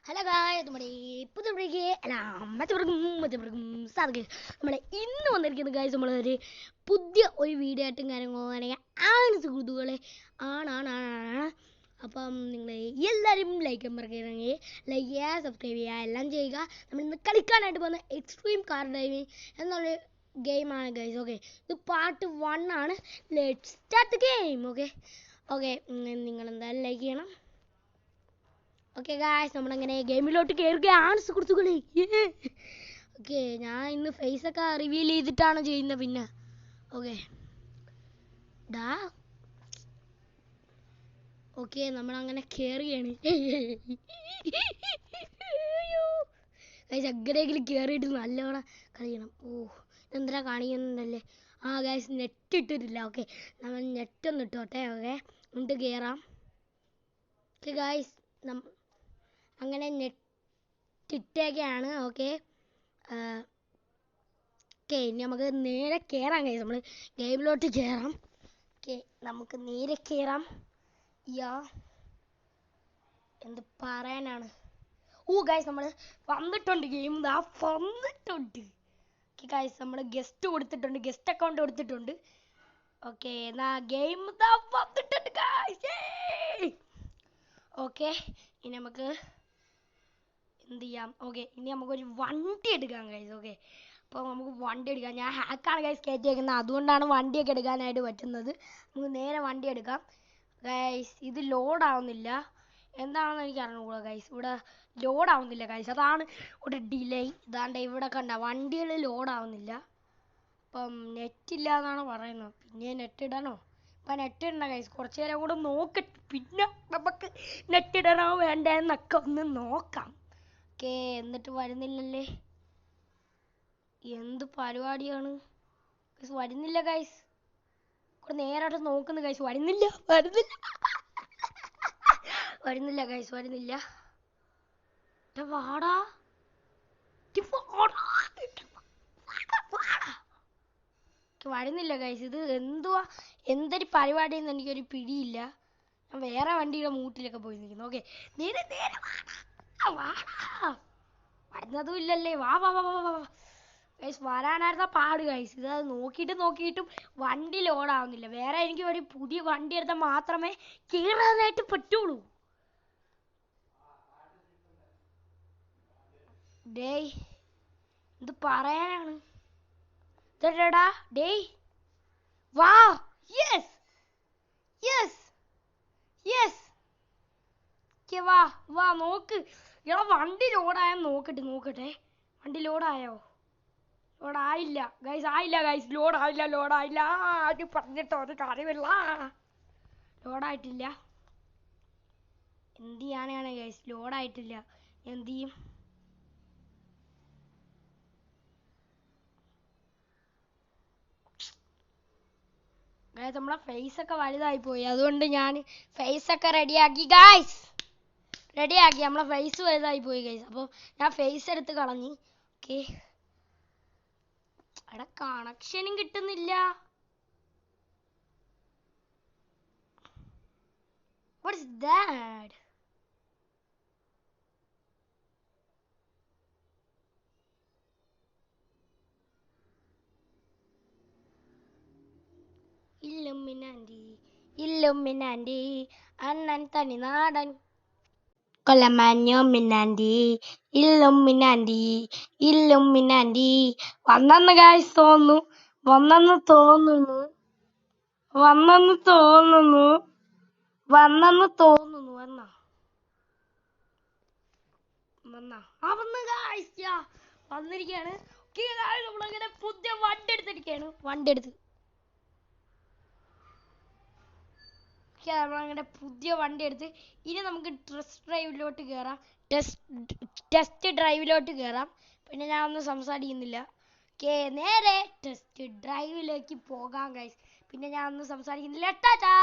Hello guys, നമ്മുടെ പുതുമണിക്ക് അല്ല മറ്റവർക്കും സാധിക്കും. നമ്മൾ ഇന്ന് വന്നിരിക്കുന്നത് ഗായ്സ്, നമ്മളൊരു പുതിയ ഒരു വീഡിയോ ആയിട്ടും കാര്യങ്ങളാണെങ്കിൽ ആണ് സുഹൃത്തുക്കളെ ആണ്. അപ്പം നിങ്ങൾ എല്ലാവരും ലൈക്ക് മറക്കണമെങ്കിൽ ലൈക്ക് ചെയ്യുക, സബ്സ്ക്രൈബ് ചെയ്യുക, എല്ലാം ചെയ്യുക. നമ്മളിന്ന് കളിക്കാനായിട്ട് പോകുന്ന എക്സ്ട്രീം കാർ ഡ്രൈവിംഗ് എന്നുള്ള ഗെയിമാണ് ഗൈസ്. ഓക്കെ, ഇത് പാർട്ട് 1 ആണ്. Let's start the game. Okay, നിങ്ങളെന്തായാലും ലൈക്ക് ചെയ്യണം. ഓക്കെ ഗായ്സ്, നമ്മളങ്ങനെ ഗെയിമിലോട്ട് കയറുകയാണ് സുഹൃത്തുക്കളെ. ഓക്കെ, ഞാൻ ഇന്ന് ഫേസൊക്കെ റിവീൽ ചെയ്തിട്ടാണ് ചെയ്യുന്നത്. പിന്നെ ഓക്കെ ഓക്കെ, നമ്മളങ്ങനെ കയറുകയാണ്. ഗൈസ്, എങ്ങനെയെങ്കിലും കയറിയിട്ട് നല്ലോണം കളിക്കണം. ഇതെന്തിനാ കാണിക്കുന്നുണ്ടല്ലേ? ഗൈസ്, നെറ്റ് ഇട്ടിട്ടില്ല. ഓക്കെ, നമ്മൾ നെറ്റൊന്ന് ഇട്ടോട്ടെ. ഓക്കെ, എന്നിട്ട് കയറാം. ഓക്കെ ഗൈസ്, അങ്ങനെ നെറ്റിട്ടേക്കാണ്. ഓക്കെ, ഇനി നമുക്ക് നേരെ കയറാം ഗൈസ്. നമ്മൾ ഗെയിമിലോട്ട് കയറാം. ഓക്കെ, നമുക്ക് നേരെ കയറാം. എന്ത് പറയാനാണ്. ഗൈസ്, നമ്മൾ വന്നിട്ടുണ്ട്. ഗെയിം വന്നിട്ടുണ്ട്. ഓക്കെ ഗൈസ്, നമ്മൾ ഗസ്റ്റ് കൊടുത്തിട്ടുണ്ട്, ഗസ്റ്റ് അക്കൗണ്ട് കൊടുത്തിട്ടുണ്ട്. ഓക്കെ, എന്നാ ഗെയിം വന്നിട്ടുണ്ട് ഗൈസ്. ഓക്കെ, ഇനി നമുക്ക് എന്ത് ചെയ്യാം? ഓക്കെ, ഇനി നമുക്കൊരു വണ്ടി എടുക്കാം ഗൈസ്. ഓക്കെ, അപ്പോൾ നമുക്ക് വണ്ടി എടുക്കാം. ഞാൻ ഹാക്കാണ് ഗൈസ് കയറ്റിയേക്കുന്നത്, അതുകൊണ്ടാണ് വണ്ടിയൊക്കെ എടുക്കാനായിട്ട് പറ്റുന്നത്. നമുക്ക് നേരെ വണ്ടി എടുക്കാം ഗൈസ്. ഇത് ലോഡാവുന്നില്ല, എന്താണെന്ന് എനിക്ക് അറിഞ്ഞുകൂടാ ഗൈസ്. ഇവിടെ ലോഡാവുന്നില്ല ഗൈസ്, അതാണ് ഇവിടെ ഡിലേ. ഇതാണ്ട് ഇവിടെ കണ്ട വണ്ടികൾ ലോഡാവുന്നില്ല. അപ്പം നെറ്റില്ല എന്നാണ് പറയുന്നത്. പിന്നെ നെറ്റ് ഇടണോ? അപ്പം നെറ്റ് ഇടണ ഗൈസ്. കുറച്ച് നേരം കൂടെ നോക്കട്ടെ, പിന്നെ നമുക്ക് നെറ്റ് ഇടണോ വേണ്ടെന്നൊക്കെ ഒന്ന് നോക്കാം. ഓക്കെ, എന്നിട്ട് വരുന്നില്ലല്ലേ? എന്ത് പരിപാടിയാണ് ഗൈസ്? വരുന്നില്ല ഗൈസ്. ഇവിടെ നേരായിട്ട് നോക്കുന്നു ഗൈസ്. വരുന്നില്ല ഗൈസ്, വരുന്നില്ല. വാടാ, വരുന്നില്ല ഗൈസ്. ഇത് എന്തൊരു പരിപാടിയെന്ന് എനിക്കൊരു പിടിയില്ല. ഞാൻ വേറെ വണ്ടിയുടെ മൂട്ടിലൊക്കെ പോയി നിൽക്കുന്നു. ഓക്കെ, നേരെ വരുന്നതും ഇല്ലല്ലേ? വാ ഗൈസ്, വരാനായിരുന്ന പാട് ഗൈസ്. ഇത് നോക്കിയിട്ടും വണ്ടി ലോഡാവുന്നില്ല. വേറെ എനിക്ക് ഒരു പുതിയ വണ്ടി എടുത്താൽ മാത്രമേ കയറാനായിട്ട് പറ്റുള്ളൂ. ഡേയ്, ഇത് പറയാനാണ്. ഡേയ്, വാ. യെസ്, വാ നോക്ക്. എടാ, വണ്ടി ലോഡായെന്ന് നോക്കട്ടെ. വണ്ടി ലോഡായോ? ലോഡായില്ല ഗൈസ്, ലോഡായില്ല. അത് പറഞ്ഞിട്ടോ ഒരു കാര്യമില്ല. ലോഡായിട്ടില്ല. എന്ത് ചെയ്യാനാണ് ഗൈസ്? ലോഡായിട്ടില്ല. എന്ത് ചെയ്യും? ഗൈസ്, നമ്മളെ ഫേസൊക്കെ വലുതായി പോയി, അതുകൊണ്ട് ഞാൻ ഫേസൊക്കെ റെഡിയാക്കി ഗൈസ്. നമ്മളെ ഫേസ് വലുതായി പോയി ഗൈസ്. അപ്പോൾ ഞാൻ ഫേസ് എടുത്ത് കളഞ്ഞു. ഓക്കെ, അവിടെ കണക്ഷനും കിട്ടുന്നില്ല. What is that? ഇല്ലുമിനാണ്ടി അണ്ണൻ തനിനാടൻ കൊല്ലമാഞ്ഞോമിനാണ്ടി ഇല്ലുമിനാണ്ടി വന്നെന്ന് ഗൈസ് തോന്നുന്നു. വന്നെന്ന് തോന്നുന്നു. വന്ന് ഗൈസ്, വന്നിരിക്കുകയാണ്. നമ്മളങ്ങനെ പുതിയ വണ്ടി എടുത്തിരിക്കുകയാണ്. നമ്മളങ്ങനെ പുതിയ വണ്ടി എടുത്ത് ഇനി നമുക്ക് ടെസ്റ്റ് ഡ്രൈവിലോട്ട് കയറാം. പിന്നെ ഞാൻ ഒന്നും സംസാരിക്കുന്നില്ല. നേരെ ടെസ്റ്റ് ഡ്രൈവിലേക്ക് പോകാം ഗൈസ്. പിന്നെ ഞാൻ ഒന്നും സംസാരിക്കുന്നില്ല. ടാറ്റാ.